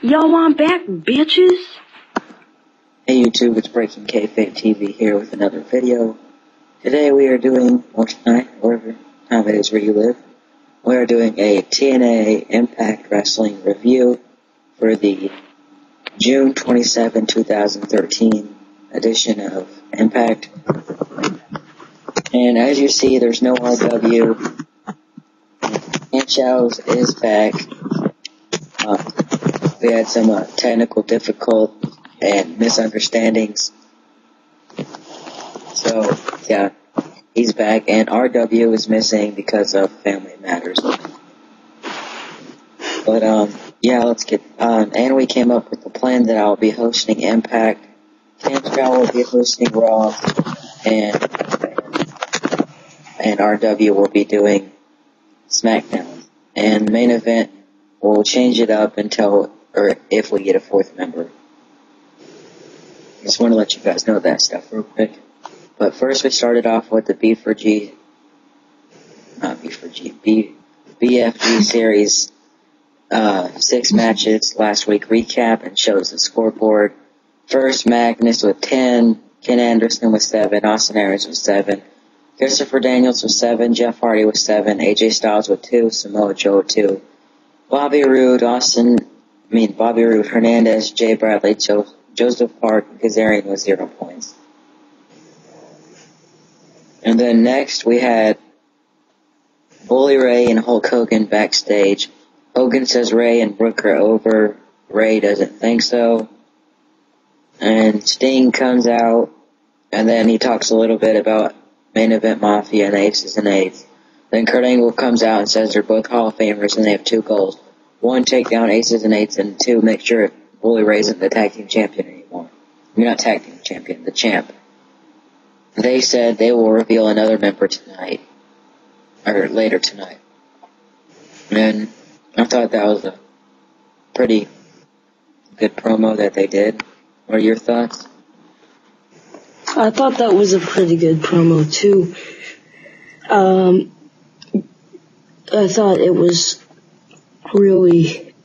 Yo, I'm back, bitches. Hey YouTube, it's BreakingKayfabeTV here with another video. Today we are doing, or tonight, wherever time it is where you live, we are doing a TNA Impact Wrestling review for the June 27, 2013 edition of Impact. And as you see, there's no RW. Anchows is back. We had some technical difficulties and misunderstandings. So, yeah, he's back. And RW is missing because of family matters. But, yeah, let's get on. And we came up with the plan that I'll be hosting Impact. Anchow will be hosting Raw. And RW will be doing SmackDown. And the main event, we'll change it up until, or if we get a fourth member. Just want to let you guys know that stuff real quick. But first we started off with the BFG series, 6 matches last week recap and shows the scoreboard. First, Magnus with 10, Ken Anderson with 7, Austin Aries with 7, Christopher Daniels with 7, Jeff Hardy with 7, AJ Styles with 2, Samoa Joe with 2, Bobby Roode, Hernandez, Jay Bradley, Joseph Park, and Kazarian with 0 points. And then next we had Bully Ray and Hulk Hogan backstage. Hogan says Ray and Brooke are over. Ray doesn't think so. And Sting comes out, and then he talks a little bit about Main Event Mafia and Aces and Eights. Then Kurt Angle comes out and says they're both Hall of Famers and they have 2 goals. 1, take down Aces and Eights, and 2, make sure Bully Ray isn't the tag team champion anymore. You're not tag team champion, the champ. They said they will reveal another member tonight, or later tonight. And I thought that was a pretty good promo that they did. What are your thoughts? I thought that was a pretty good promo, too. I thought it was really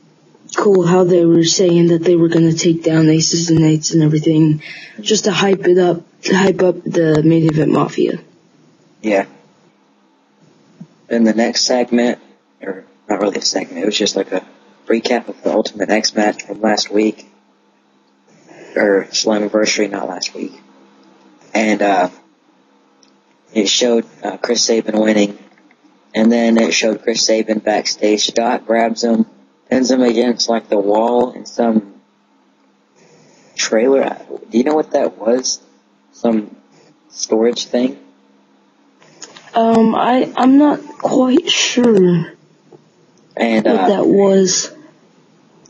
cool how they were saying that they were going to take down Aces and Eights and everything, just to hype up the Main Event Mafia. Yeah. Then the next segment, or not really a segment, it was just like a recap of the Ultimate X match from last week, or Slammiversary, not last week. And it showed Chris Sabin winning, and then it showed Chris Sabin backstage. Doc grabs him, pins him against like the wall in some trailer. Do you know what that was? Some storage thing? I'm not quite sure And what that was.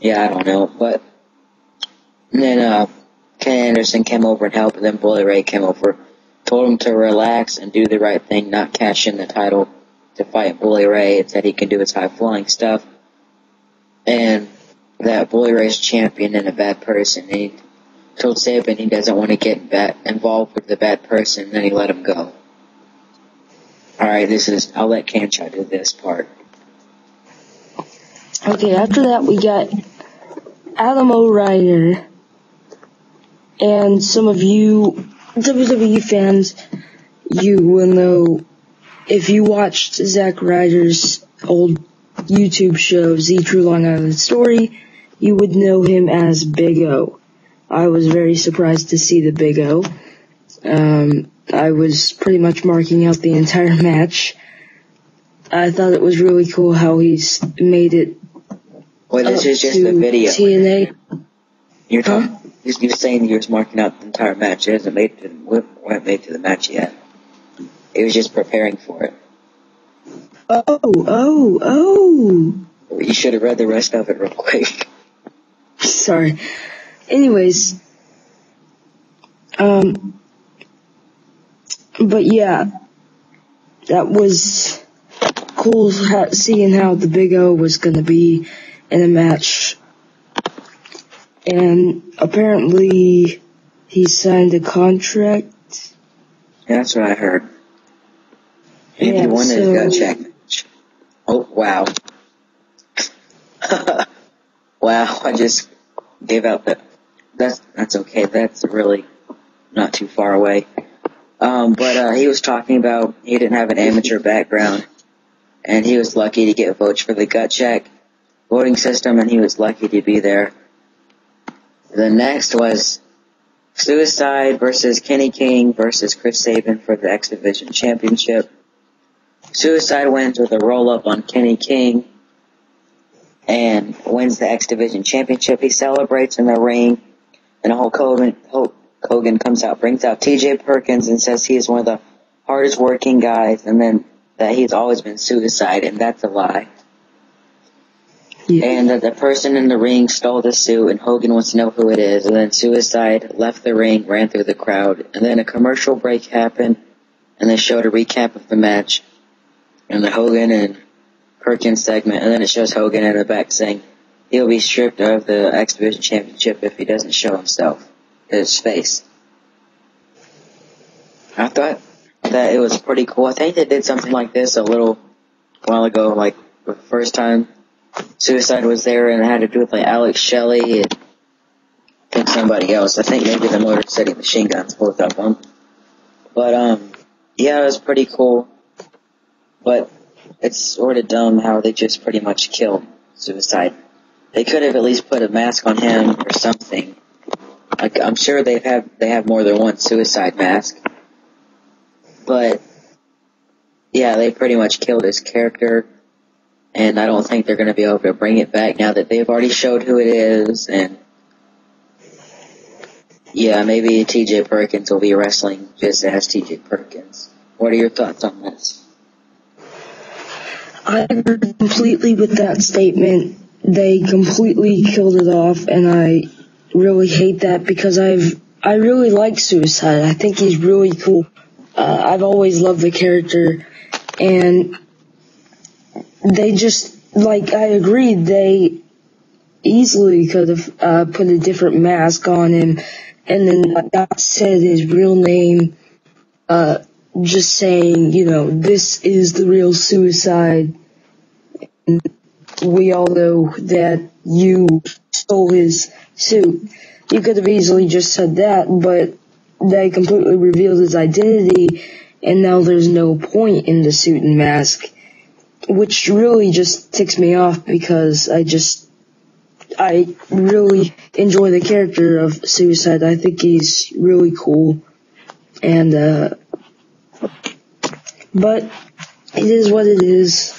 Yeah, I don't know. But and then Ken Anderson came over and helped, and then Bully Ray came over, told him to relax and do the right thing, not cash in the title to fight Bully Ray, and said he can do his high-flying stuff, and that Bully Ray's champion and a bad person. And he told Sabin he doesn't want to get involved with the bad person, and then he let him go. Alright, I'll let Kanchai do this part. Okay, after that we got Alamo Ryan, and some of you WWE fans, you will know, if you watched Zack Ryder's old YouTube show, Z True Long Island Story, you would know him as Big O. I was very surprised to see the Big O. I was pretty much marking out the entire match. I thought it was really cool how he's made it. Well, this is just a video. TNA. You're saying you was marking out the entire match. It hasn't made to the match yet. It was just preparing for it. Oh. You should have read the rest of it real quick. Sorry. Anyways, but yeah, that was cool seeing how the Big O was gonna be in a match. And apparently he signed a contract. Yeah, that's what I heard. If you wanted to go check. Oh, wow. Wow, I just gave out the, that's okay, that's really not too far away. But he was talking about he didn't have an amateur background, and he was lucky to get votes for the gut check voting system, and he was lucky to be there. The next was Suicide versus Kenny King versus Chris Sabin for the X Division Championship. Suicide wins with a roll-up on Kenny King and wins the X Division Championship. He celebrates in the ring, and Hulk Hogan comes out, brings out TJ Perkins and says he is one of the hardest working guys, and then that he's always been Suicide, and that's a lie. Yeah. And that the person in the ring stole the suit, and Hogan wants to know who it is, and then Suicide left the ring, ran through the crowd, and then a commercial break happened, and they showed a recap of the match, and the Hogan and Perkins segment, and then it shows Hogan in the back saying he'll be stripped of the X Division Championship if he doesn't show himself, his face. I thought that it was pretty cool. I think they did something like this a little while ago, like the first time Suicide was there, and it had to do with like Alex Shelley and I think somebody else. I think maybe the Motor City Machine Guns, both of them. But yeah, it was pretty cool. But it's sort of dumb how they just pretty much killed Suicide. They could have at least put a mask on him or something. Like, I'm sure they have more than one Suicide mask. But yeah, they pretty much killed his character, and I don't think they're going to be able to bring it back now that they've already showed who it is. And yeah, maybe TJ Perkins will be wrestling just as TJ Perkins. What are your thoughts on this? I agree completely with that statement. They completely killed it off, and I really hate that because I really like Suicide. I think he's really cool. I've always loved the character, and they just, like, I agree, they easily could have put a different mask on him and then not said his real name, just saying, you know, this is the real Suicide. And we all know that you stole his suit. You could have easily just said that, but they completely revealed his identity, and now there's no point in the suit and mask, which really just ticks me off because I really enjoy the character of Suicide. I think he's really cool, and but it is what it is.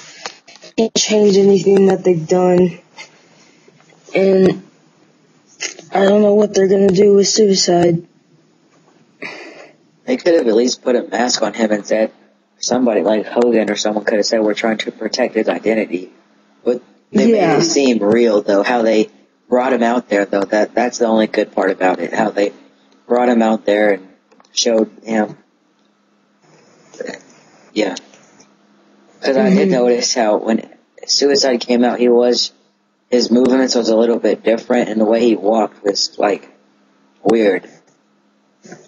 Can't change anything that they've done, and I don't know what they're gonna do with Suicide. They could have at least put a mask on him and said, somebody like Hogan or someone could have said, we're trying to protect his identity. But they made it seem real, though, how they brought him out there, though. That's the only good part about it, how they brought him out there and showed him. Yeah. Because I did notice how when Suicide came out, his movements was a little bit different, and the way he walked was, like, weird.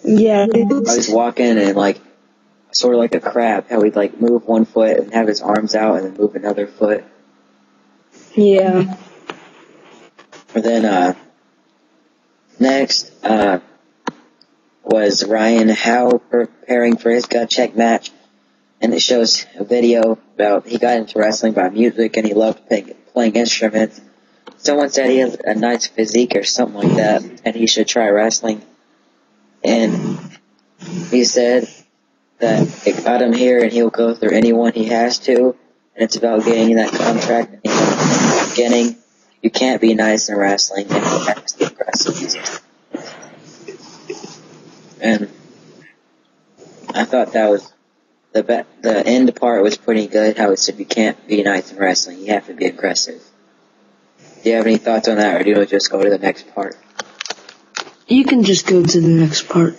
Yeah. I was walking and, like, sort of like a crab, how he'd, like, move one foot and have his arms out and then move another foot. Yeah. And then, next, was Ryan Howe preparing for his gut check match, and it shows a video about he got into wrestling by music and he loved playing instruments. Someone said he has a nice physique or something like that, and he should try wrestling. And he said that it got him here and he'll go through anyone he has to, and it's about getting that contract. And in the beginning, you can't be nice in wrestling, and you have to be aggressive. And I thought that was the end part was pretty good, how it said you can't be nice in wrestling, you have to be aggressive. Do you have any thoughts on that, or do you just go to the next part? You can just go to the next part.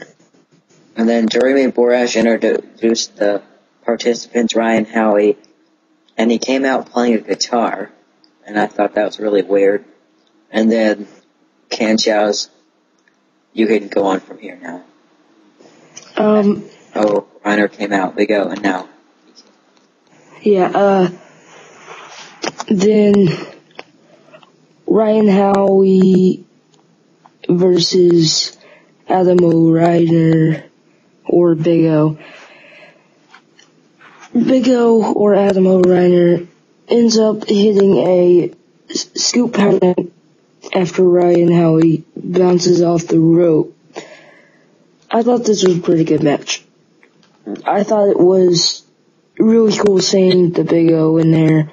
And then Jeremy Borash introduced the participants, Ryan Howie, and he came out playing a guitar, and I thought that was really weird. And then Can Chow's, you can go on from here now. Oh, Reiner came out, we go, and now. Yeah, then Ryan Howie versus Alamo Ryan or Big O. Big O or Alamo Ryan ends up hitting a scoop power after Ryan how he bounces off the rope. I thought this was a pretty good match. I thought it was really cool seeing the Big O in there.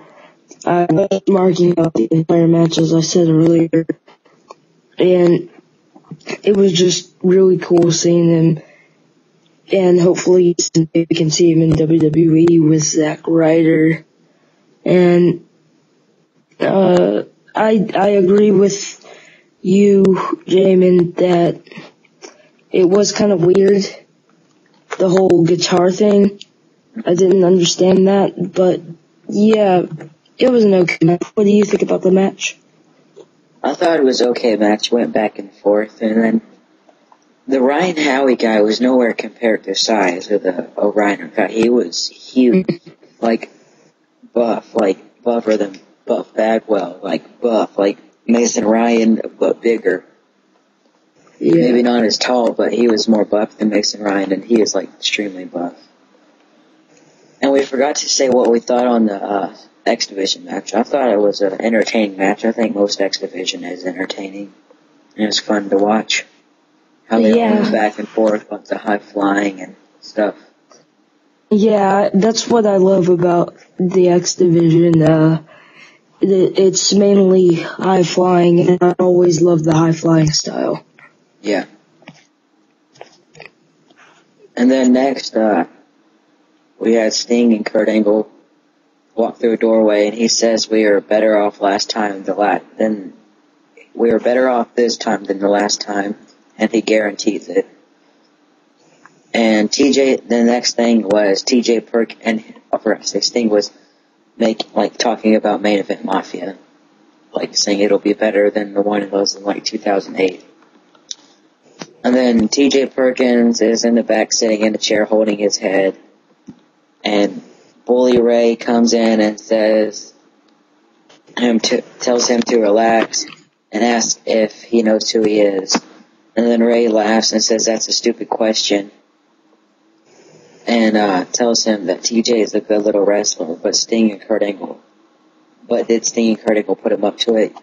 I was marking out the entire match as I said earlier. And it was just really cool seeing him. And hopefully we can see him in WWE with Zack Ryder. And I agree with you, Jamin, that it was kind of weird, the whole guitar thing. I didn't understand that, but yeah, it was an okay match. What do you think about the match? I thought it was okay match, went back and forth, and then the Ryan Howie guy was nowhere compared to size of the O'Reilly guy. He was huge, like buffer than Buff Bagwell, buff, like Mason Ryan, but bigger. Yeah. Maybe not as tall, but he was more buff than Mason Ryan, and he is extremely buff. And we forgot to say what we thought on the X Division match. I thought it was an entertaining match. I think most X Division is entertaining. And it was fun to watch. How they all went back and forth with the high flying and stuff. Yeah, that's what I love about the X Division. It's mainly high flying, and I always love the high flying style. Yeah. And then next, we had Sting and Kurt Angle walk through a doorway, and he says we are better off this time than the last time, and he guarantees it. And the next thing was TJ Perk, and Sting was talking about Main Event Mafia, saying it'll be better than the one it was in 2008. And then TJ Perkins is in the back sitting in a chair holding his head, and Bully Ray comes in and tells him to relax and asks if he knows who he is. And then Ray laughs and says that's a stupid question. And tells him that TJ is a good little wrestler, but did Sting and Kurt Angle put him up to it?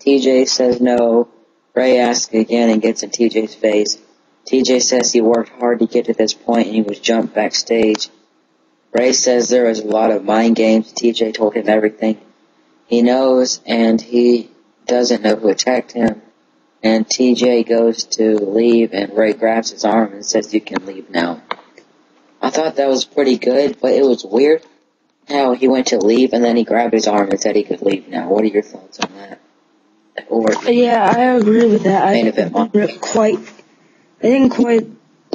TJ says no. Ray asks again and gets in TJ's face. TJ says he worked hard to get to this point and he was jumped backstage. Ray says there was a lot of mind games. TJ told him everything he knows, and he doesn't know who attacked him. And TJ goes to leave, and Ray grabs his arm and says, "You can leave now." I thought that was pretty good, but it was weird how he went to leave, and then he grabbed his arm and said he could leave now. What are your thoughts on that? Yeah, I agree with that. I didn't quite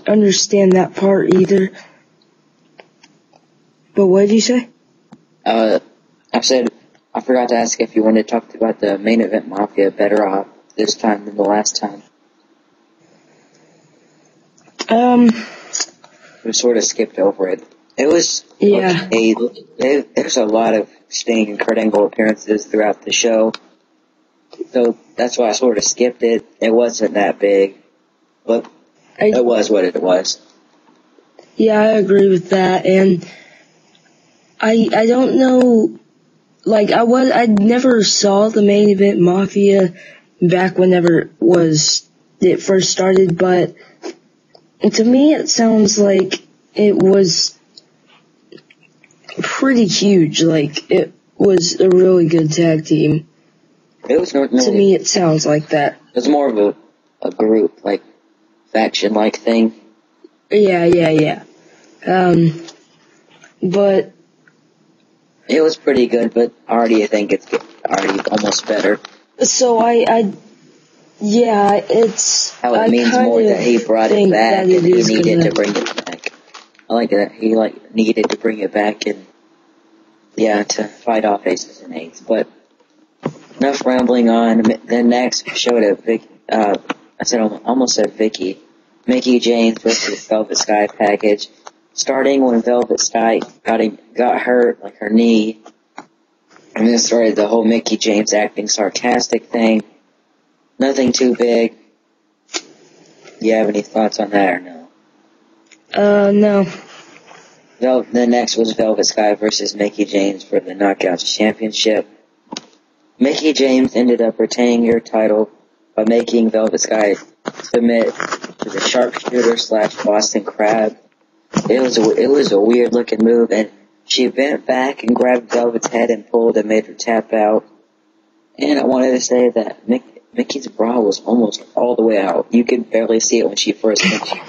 understand that part either. But what did you say? I said I forgot to ask if you wanted to talk about the Main Event Mafia better off this time than the last time. We sort of skipped over it. It was okay. There's a lot of Sting and Kurt Angle appearances throughout the show, so that's why I sort of skipped it. It wasn't that big, but it was what it was. Yeah, I agree with that, and I don't know, I never saw the Main Event Mafia back whenever it first started, but to me it sounds like it was pretty huge, it was a really good tag team. It was to me it sounds like that. It was more of a group, faction-like thing. Yeah. But it was pretty good, but I think it's already almost better. So it's... How it means more that he brought it back and he needed to bring it back. I like that. He, needed to bring it back and, to fight off Aces and Eights. But enough rambling on. Then next showed almost said Vicky. Mickie James versus Velvet Sky package. Starting when Velvet Sky got hurt, her knee. And then started the whole Mickie James acting sarcastic thing. Nothing too big. you have any thoughts on that or no? No. The next was Velvet Sky versus Mickie James for the Knockouts Championship. Mickie James ended up retaining her title by making Velvet Sky submit to the sharpshooter / Boston Crab. It was a weird looking move, and she bent back and grabbed Velvet's head and pulled and made her tap out. And I wanted to say that Mickey's bra was almost all the way out. You could barely see it when she first came.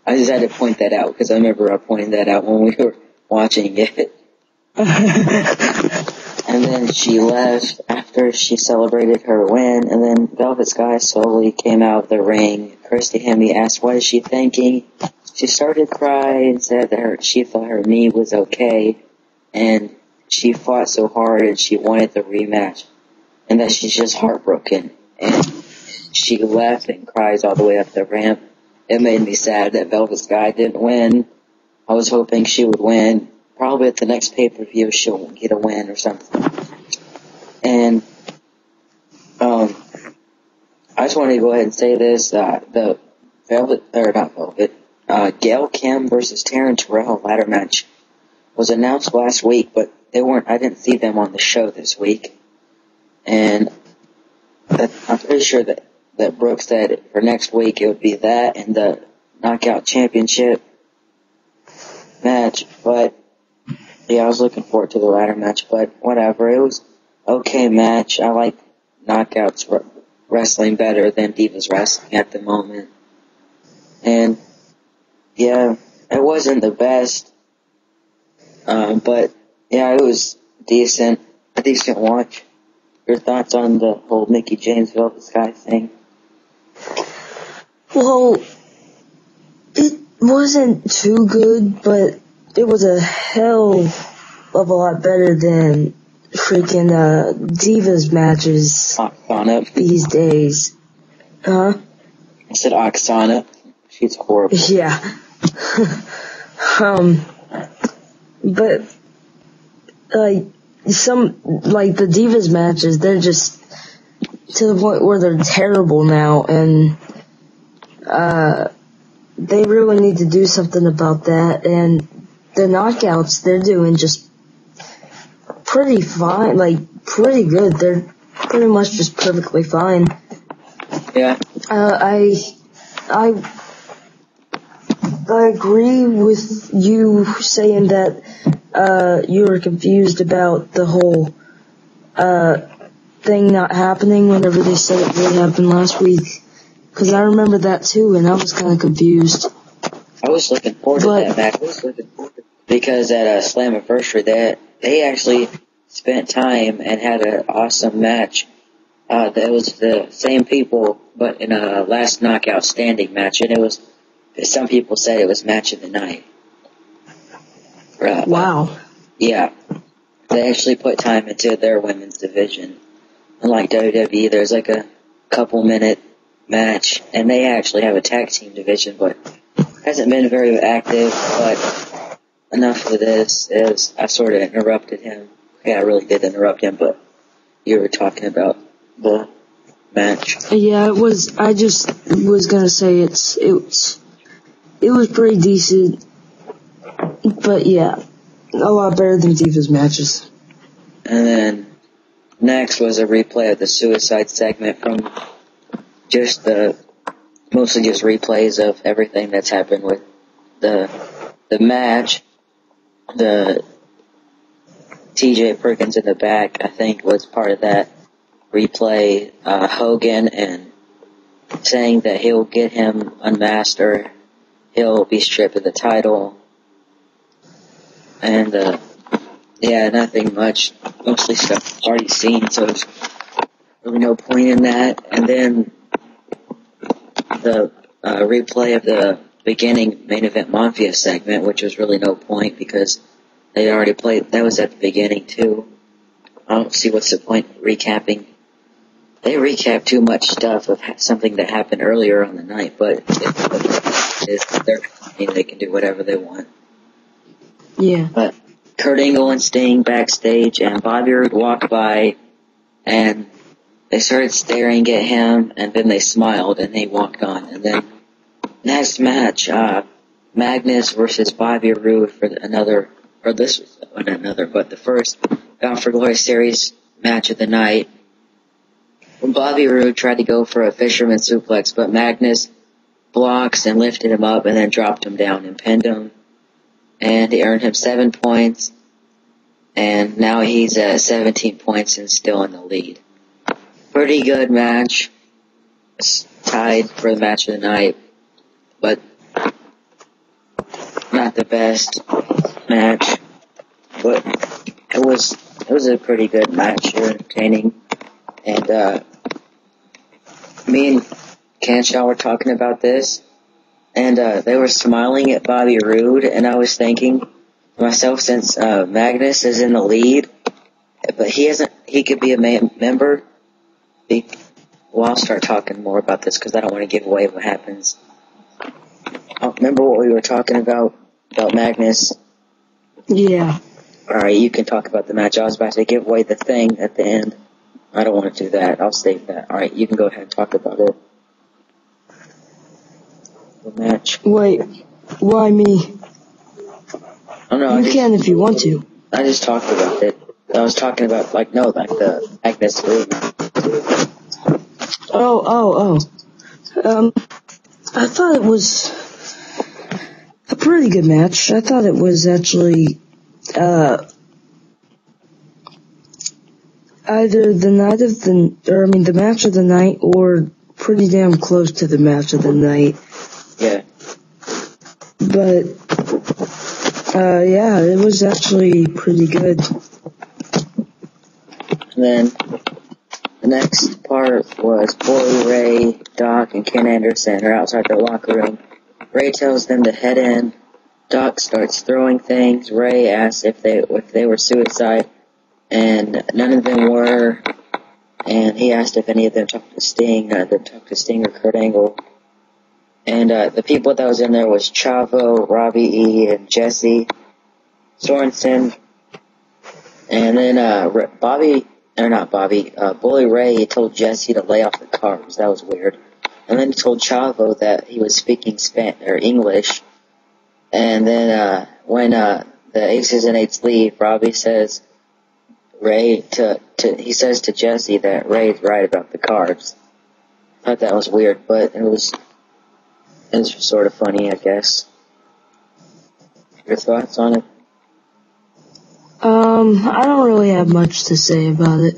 I just had to point that out because I remember pointing that out when we were watching it. And then she left after she celebrated her win, and then Velvet Sky slowly came out of the ring. Kirsty Hemme asked, "What is she thinking?" She started crying and said that she thought her knee was okay, and she fought so hard and she wanted the rematch, and that she's just heartbroken. And she left and cries all the way up the ramp. It made me sad that Velvet Sky didn't win. I was hoping she would win. Probably at the next pay-per-view she'll get a win or something. And I just wanted to go ahead and say this. The Gail Kim versus Taryn Terrell ladder match was announced last week, but I didn't see them on the show this week. And I'm pretty sure that Brooke said for next week it would be that and the Knockout Championship match. But yeah, I was looking forward to the ladder match, but whatever. It was okay match. I like Knockouts wrestling better than Divas wrestling at the moment. And yeah, it wasn't the best, but yeah, it was a decent watch. Your thoughts on the whole Mickie James Velvet Sky thing? Well, it wasn't too good, but it was a hell of a lot better than freaking Divas matches Oksana. These days. Huh? I said Oksana. She's horrible. Yeah. But the Divas matches, they're just to the point where they're terrible now, and they really need to do something about that. And the Knockouts, they're doing just pretty fine, pretty good. They're pretty much just perfectly fine. Yeah. I agree with you saying that you were confused about the whole thing not happening whenever they said it would happen last week. Because I remember that too, and I was kind of confused. I was looking forward to that match. Because at Slammiversary, they actually spent time and had an awesome match. That was the same people, but in a last knockout standing match, and it was. Some people said it was match of the night. Wow. Yeah. They actually put time into their women's division. Unlike WWE, there's like a couple minute match, and they actually have a tag team division, but hasn't been very active. But enough of this, as I sort of interrupted him. Yeah, I really did interrupt him, but you were talking about the match. Yeah, it was. I just was gonna say it was pretty decent, but yeah, a lot better than Divas matches. And then next was a replay of the suicide segment from mostly just replays of everything that's happened with the match. The TJ Perkins in the back, I think, was part of that replay. Hogan and saying that he'll get him unmasked or he'll be stripped of the title. And, yeah, nothing much. Mostly stuff I've already seen, so there's really no point in that. And then the replay of the beginning main event Mafia segment, which was really no point because they already played. That was at the beginning, too. I don't see what's the point recapping. They recap too much stuff of something that happened earlier on the night, but it's their company, they can do whatever they want. Yeah. But Kurt Angle and Sting backstage, and Bobby Roode walked by, and they started staring at him, and then they smiled, and he walked on. And then Next match, Magnus versus Bobby Roode for another, or this was not another, but the first Bound for Glory Series match of the night. Bobby Roode tried to go for a fisherman suplex, but Magnus blocks and lifted him up and then dropped him down and pinned him. And he earned him 7 points. And now he's at 17 points and still in the lead. Pretty good match. It's tied for the match of the night, but not the best match. But it was a pretty good match, entertaining. And me and Canshaw were talking about this, and they were smiling at Bobby Roode, and I was thinking to myself, since Magnus is in the lead, but he could be a member. Well, I'll start talking more about this because I don't want to give away what happens. Remember what we were talking about Magnus? Yeah. Alright, you can talk about the match. I was about to give away the thing at the end. I don't want to do that. I'll save that. Alright, you can go ahead and talk about it. The match. Wait, why me? Oh, no, you can if you want to. I just talked about it. I was talking about, the Magnus Roode. Oh. I thought it was a pretty good match. I thought it was actually, either the match of the night or pretty damn close to the match of the night. Yeah. But, yeah, it was actually pretty good. And then the next part was Bully Ray, Doc, and Ken Anderson are outside their locker room. Ray tells them to head in. Doc starts throwing things. Ray asks if they were suicide, and none of them were. And he asked if any of them talked to Sting. None of them talked to Sting or Kurt Angle. And the people that was in there was Chavo, Robbie E, and Jesse Sorensen. And then Bully Ray told Jesse to lay off the carbs. That was weird. And then he told Chavo that he was speaking English. And then when the Aces and Eights leave, Robbie says he says to Jesse that Ray's right about the carbs. I thought that was weird, but it was sort of funny, I guess. Your thoughts on it? I don't really have much to say about it.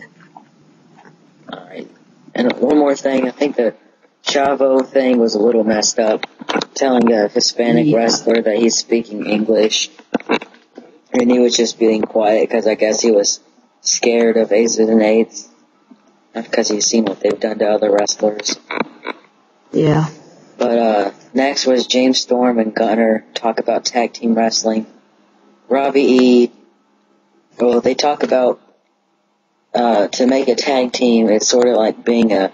Alright. And one more thing, I think the Chavo thing was a little messed up. Telling a Hispanic wrestler that he's speaking English. And he was just being quiet because I guess he was scared of Aces and Eights. Not because he's seen what they've done to other wrestlers. Yeah. But next was James Storm and Gunner talk about tag team wrestling. Robbie E. Well, they talk about to make a tag team, it's sort of like being a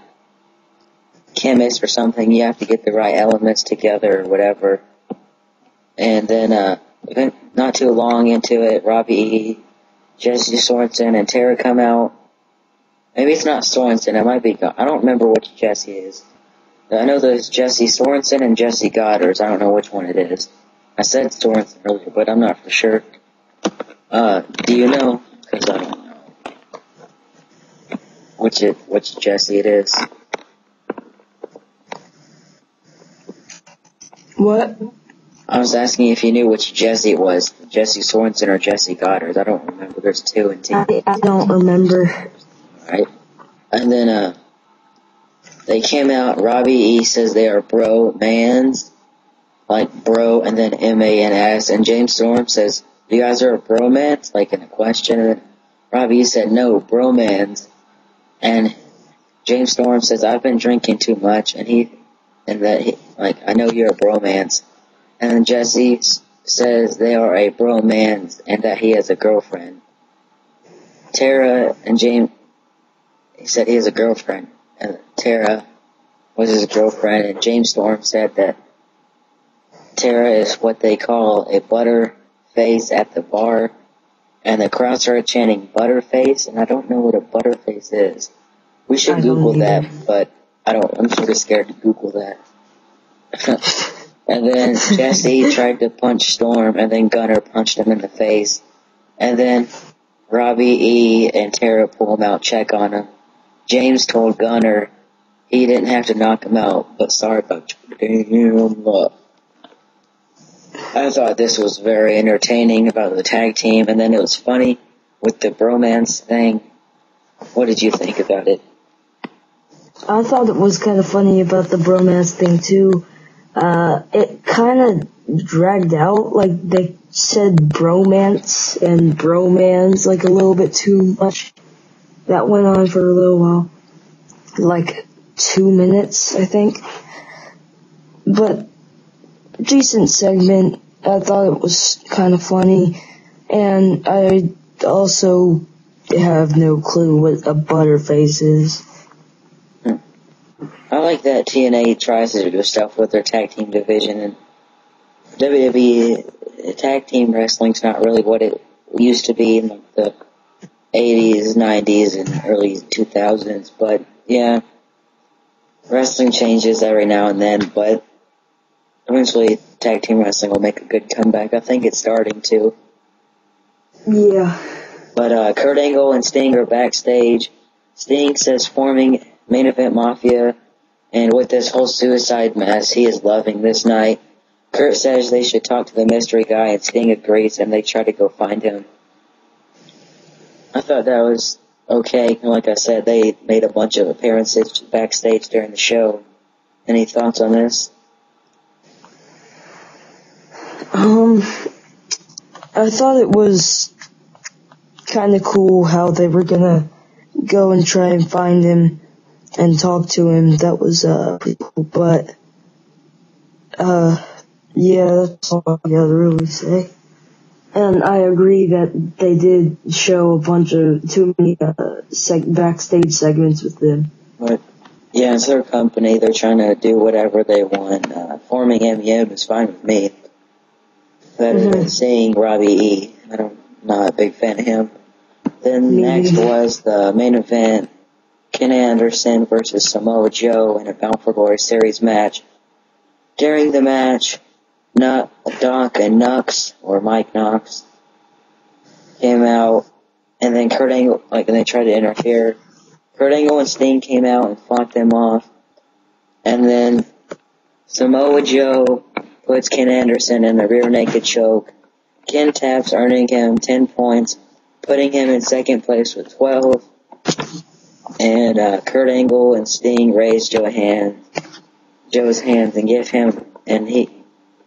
chemist or something. You have to get the right elements together or whatever. And then not too long into it, Robbie E., Jesse Sorensen, and Tara come out. Maybe it's not Sorensen. It might be. I don't remember which Jesse is. I know there's Jesse Sorensen and Jesse Goddard. I don't know which one it is. I said Sorensen earlier, but I'm not for sure. Do you know? Because I don't know which Jesse it is. What? I was asking if you knew which Jesse it was, Jesse Sorensen or Jesse Goddard. I don't remember. There's two in team. I don't remember. Right. And then, they came out, Robbie E. says they are bro-mans, like bro and then M-A-N-S, and James Storm says, you guys are a bromance, like in a question, and Robbie E. said, no, bromans, and James Storm says, I've been drinking too much, I know you're a bromance, and then Jesse says they are a bromance, and that he has a girlfriend. Tara and James, he said he has a girlfriend. And Tara was his girlfriend, and James Storm said that Tara is what they call a butterface at the bar, and the crowd started chanting butterface, and I don't know what a butterface is. We should Google that, but I'm sort of scared to Google that. And then Jesse tried to punch Storm, and then Gunner punched him in the face. And then Robbie E. and Tara pull him out, check on him. James told Gunner he didn't have to knock him out, but sorry about choking him up. I thought this was very entertaining about the tag team, and then it was funny with the bromance thing. What did you think about it? I thought it was kind of funny about the bromance thing, too. It kind of dragged out, like they said bromance and bromance, like a little bit too much. That went on for a little while. Like 2 minutes, I think. But decent segment. I thought it was kind of funny. And I also have no clue what a butterface is. I like that TNA tries to do stuff with their tag team division, and WWE tag team wrestling's not really what it used to be in the 80s, 90s, and early 2000s, but yeah, wrestling changes every now and then, but eventually tag team wrestling will make a good comeback. I think it's starting to. Yeah. But Kurt Angle and Sting are backstage. Sting says forming Main Event Mafia, and with this whole suicide mess, he is loving this night. Kurt says they should talk to the mystery guy, and Sting agrees, and they try to go find him. I thought that was okay. Like I said, they made a bunch of appearances backstage during the show. Any thoughts on this? I thought it was kind of cool how they were gonna go and try and find him and talk to him. That was pretty cool, but yeah, that's all I gotta really say. And I agree that they did show a bunch of too many backstage segments with them. But yeah, it's their company. They're trying to do whatever they want. Forming MEM is fine with me. Better than seeing Robbie E. I'm not a big fan of him. Then next was the main event, Ken Anderson versus Samoa Joe in a Bound for Glory series match. During the match, Doc and Nux, or Mike Knox, came out, and then Kurt Angle, and they tried to interfere. Kurt Angle and Sting came out and fought them off. And then Samoa Joe puts Ken Anderson in the rear naked choke. Ken taps, earning him 10 points, putting him in second place with 12. And Kurt Angle and Sting raise Joe's hands and he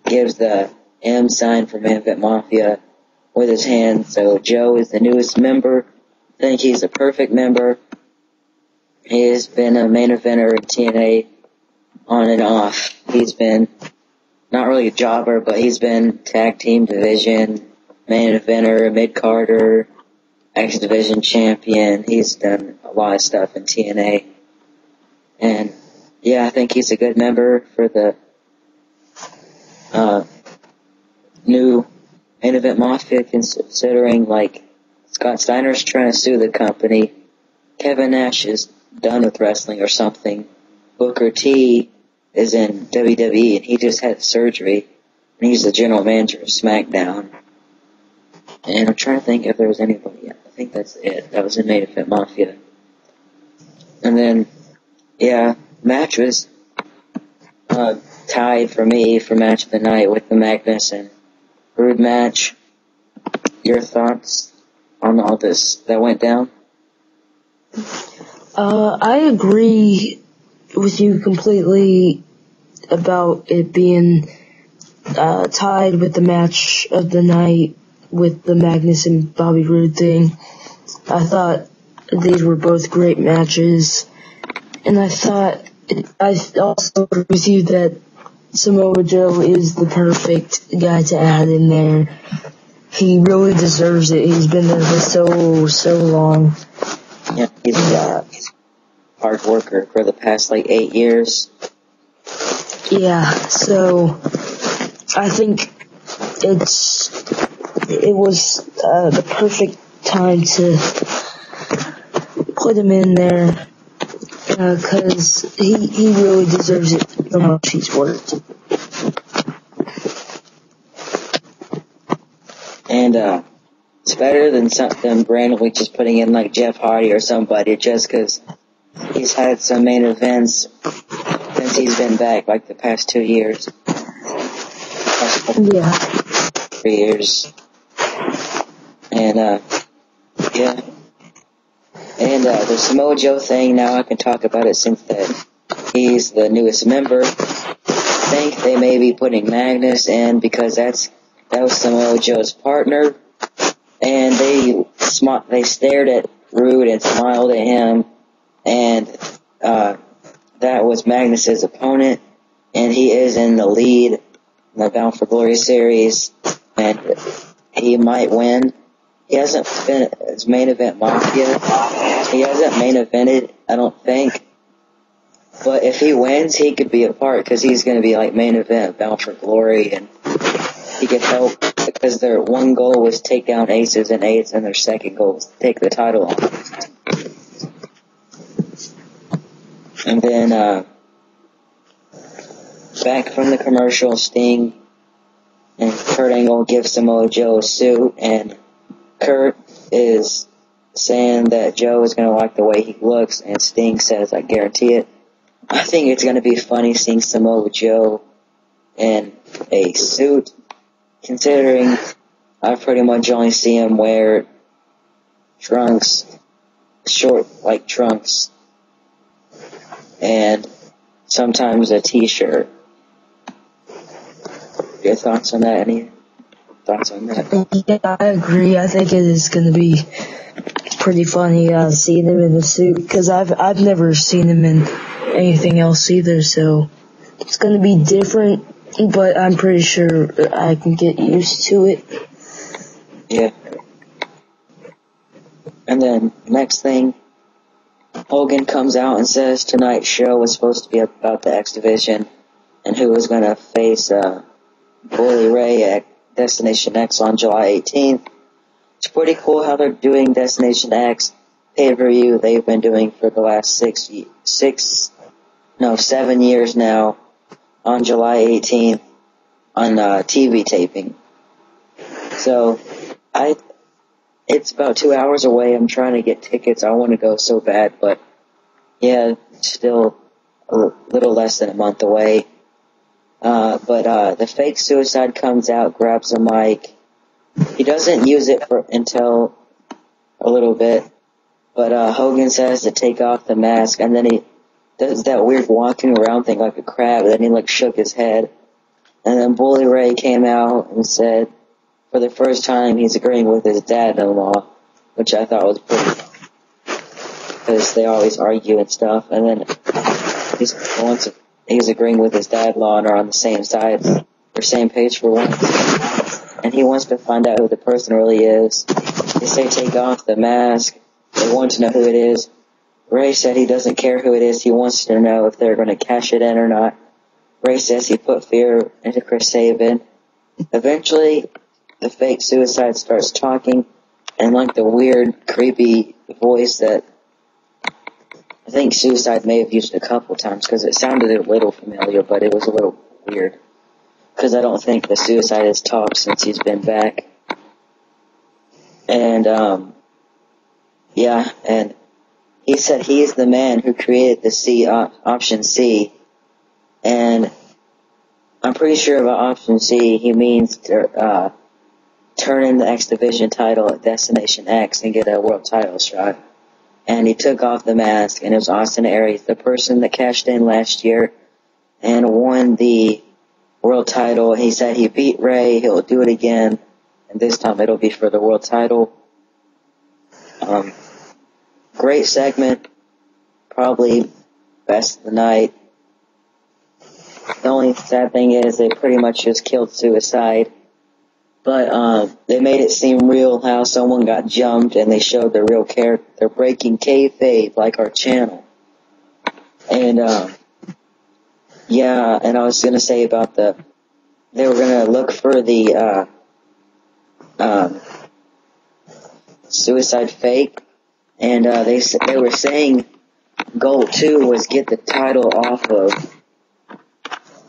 gives the M sign for Main Event Mafia with his hand. So Joe is the newest member. I think he's a perfect member. He has been a main eventer in TNA on and off. He's been not really a jobber, but he's been tag team division, main eventer, mid-carder, X Division champion. He's done a lot of stuff in TNA. And yeah, I think he's a good member for the new Main Event Mafia, considering Scott Steiner's trying to sue the company. Kevin Nash is done with wrestling or something. Booker T is in WWE, and he just had surgery, and he's the general manager of SmackDown. And I'm trying to think if there was anybody. I think that's it. That was in Main Event Mafia. And then, yeah, match was tied for me for match of the night with the Magnus and Rude match. Your thoughts on all this that went down? I agree with you completely about it being tied with the match of the night with the Magnus and Bobby Roode thing. I thought these were both great matches, and I also agree with you that Samoa Joe is the perfect guy to add in there. He really deserves it. He's been there for so long. Yeah, he's a hard worker for the past 8 years. Yeah, so I think it was the perfect time to put him in there because he really deserves it for how much he's worked. And, it's better than something randomly just putting in like Jeff Hardy or somebody just because he's had some main events since he's been back, like the past 2 years. Yeah. 3 years. And, yeah. And, the Samoa Joe thing, now I can talk about it since that he's the newest member. I think they may be putting Magnus in because that was Samoa Joe's partner. And they stared at Rude and smiled at him. And, that was Magnus's opponent. And he is in the lead in the Bound for Glory series. And he might win. He hasn't been his main event Mafia. He hasn't main evented, I don't think. But if he wins, he could be a part because he's going to be like main event Bound for Glory, and he could help because their one goal was take down Aces and Eights, and their second goal was to take the title off. And then back from the commercial, Sting and Kurt Angle give Samoa Joe a suit, and Kurt is saying that Joe is going to like the way he looks, and Sting says, I guarantee it. I think it's going to be funny seeing Samoa Joe in a suit, considering I pretty much only see him wear trunks, short like trunks, and sometimes a t-shirt. Your thoughts on that? Any thoughts on that? Yeah, I agree. I think it is going to be pretty funny seeing him in a suit because I've never seen him in anything else either. So it's going to be different, but I'm pretty sure I can get used to it. Yeah. And then next thing, Hogan comes out and says tonight's show was supposed to be about the X Division and who was going to face Bully Ray at Destination X on July 18th. It's pretty cool how they're doing Destination X pay-per-view they've been doing for the last 7 years now on July 18th on TV taping. So it's about 2 hours away. I'm trying to get tickets. I want to go so bad, but yeah, it's still a little less than a month away. But the fake Suicide comes out, grabs a mic. He doesn't use it until a little bit, but Hogan says to take off the mask, and then he does that weird walking around thing like a crab, and then he like shook his head. And then Bully Ray came out and said for the first time he's agreeing with his dad-in-law, which I thought was pretty, because they always argue and stuff. And then he's agreeing with his dad-in-law and are on the same side, or same page for once. And he wants to find out who the person really is. They say take off the mask. They want to know who it is. Ray said he doesn't care who it is. He wants to know if they're going to cash it in or not. Ray says he put fear into Chris Sabin. Eventually, the fake Suicide starts talking, and like the weird, creepy voice that I think Suicide may have used a couple times because it sounded a little familiar, but it was a little weird. Because I don't think the Suicide has talked since he's been back. And, yeah, and he said he is the man who created the option C. And I'm pretty sure by option C, he means to, turn in the X Division title at Destination X and get a world title shot. And he took off the mask, and it was Austin Aries, the person that cashed in last year and won the world title. He said he beat Ray, he'll do it again, and this time it'll be for the world title. Great segment, probably best of the night. The only sad thing is they pretty much just killed Suicide. But they made it seem real how someone got jumped and they showed the real character. They're breaking kayfabe like our channel. And yeah, and I was gonna say about they were gonna look for the Suicide fake, and they were saying goal 2 was get the title off of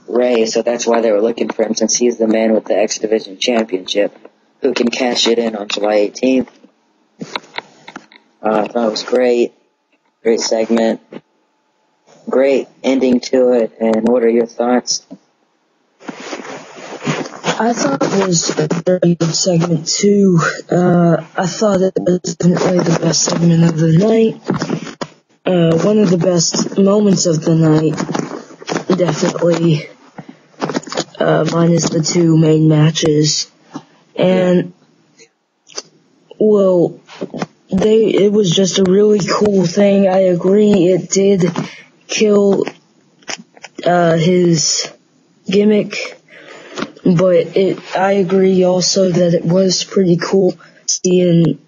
Ray, so that's why they were looking for him, since he's the man with the X Division Championship. who can cash it in on July 18th. I thought it was great. Great segment. Great ending to it. And what are your thoughts? I thought it was a very good segment too. I thought it was definitely the best segment of the night. One of the best moments of the night. Definitely. Minus the two main matches. And, well, it was just a really cool thing. I agree, it did kill, his gimmick. But I agree also that it was pretty cool seeing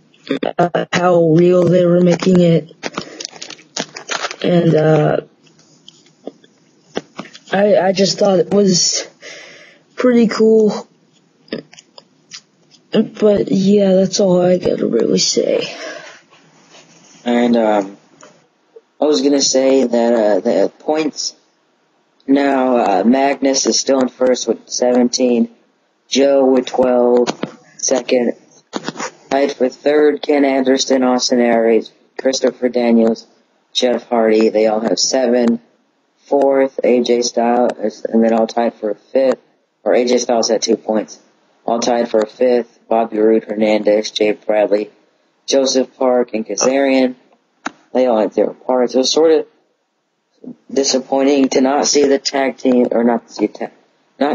how real they were making it. And I just thought it was pretty cool. But yeah, that's all I gotta really say. And I was gonna say that the points now, Magnus is still in first with 17, Joe with 12, second, tied for third, Ken Anderson, Austin Aries, Christopher Daniels, Jeff Hardy, they all have 7, fourth, AJ Styles, and then all tied for fifth, or AJ Styles had 2 points, all tied for fifth, Bobby Roode, Hernandez, Jay Bradley, Joseph Park, and Kazarian, they all had 0 parts. It was sort of disappointing to not see the tag team, or not to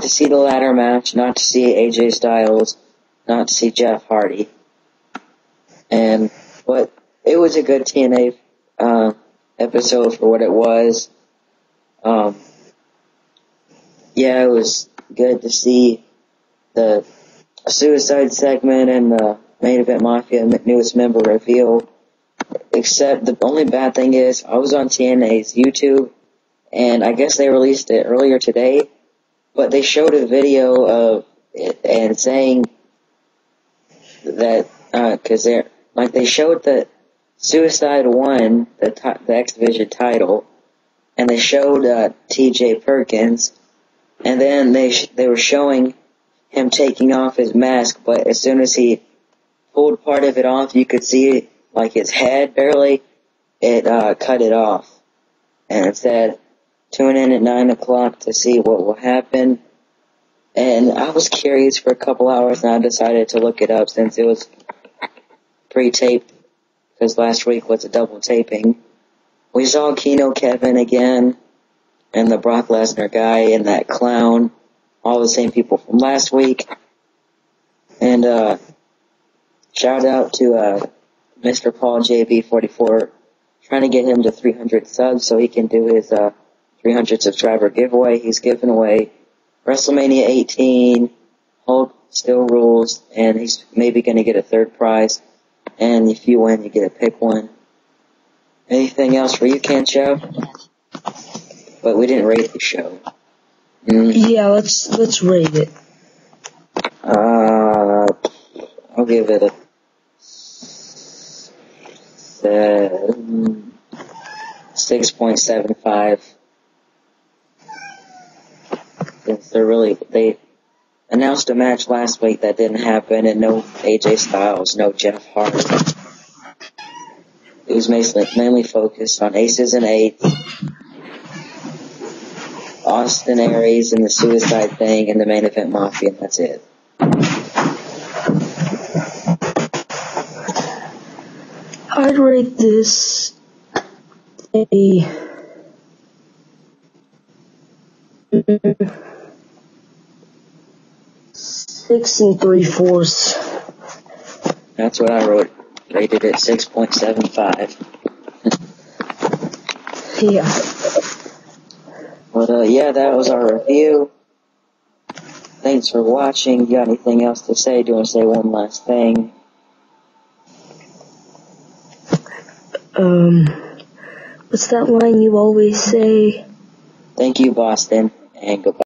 see the ladder match, not to see AJ Styles, not to see Jeff Hardy. But it was a good TNA, episode for what it was. Yeah, it was good to see the suicide segment and the main event Mafia newest member reveal. Except the only bad thing is I was on TNA's YouTube, and I guess they released it earlier today, but they showed a video of it and saying that, they showed that Suicide won the X Division title, and they showed TJ Perkins, and then they were showing him taking off his mask, but as soon as he pulled part of it off, you could see like his head barely, it cut it off. And it said, tune in at 9 o'clock to see what will happen. And I was curious for a couple hours, and I decided to look it up since it was pre-taped, because last week was a double taping. We saw Keno Kevin again, and the Brock Lesnar guy, and that clown, all the same people from last week. And shout out to Mr. Paul JB44, trying to get him to 300 subs so he can do his 300 subscriber giveaway. He's giving away WrestleMania 18, Hulk still rules, and he's maybe going to get a third prize. And if you win, you get to pick one. Anything else for you, Ken Show? But we didn't rate the show. Yeah, let's rate it. I'll give it a 6.75. They announced a match last week that didn't happen, and no AJ Styles, no Jeff Hardy. It was mainly focused on Aces and Eights, Austin Aries and the Suicide thing, and the main event Mafia, and that's it. I'd rate this a 6 3/4. That's what I rated it, 6.75. Yeah. But yeah, that was our review. Thanks for watching. You got anything else to say? Do you want to say one last thing? What's that line you always say? Thank you, Boston, and goodbye.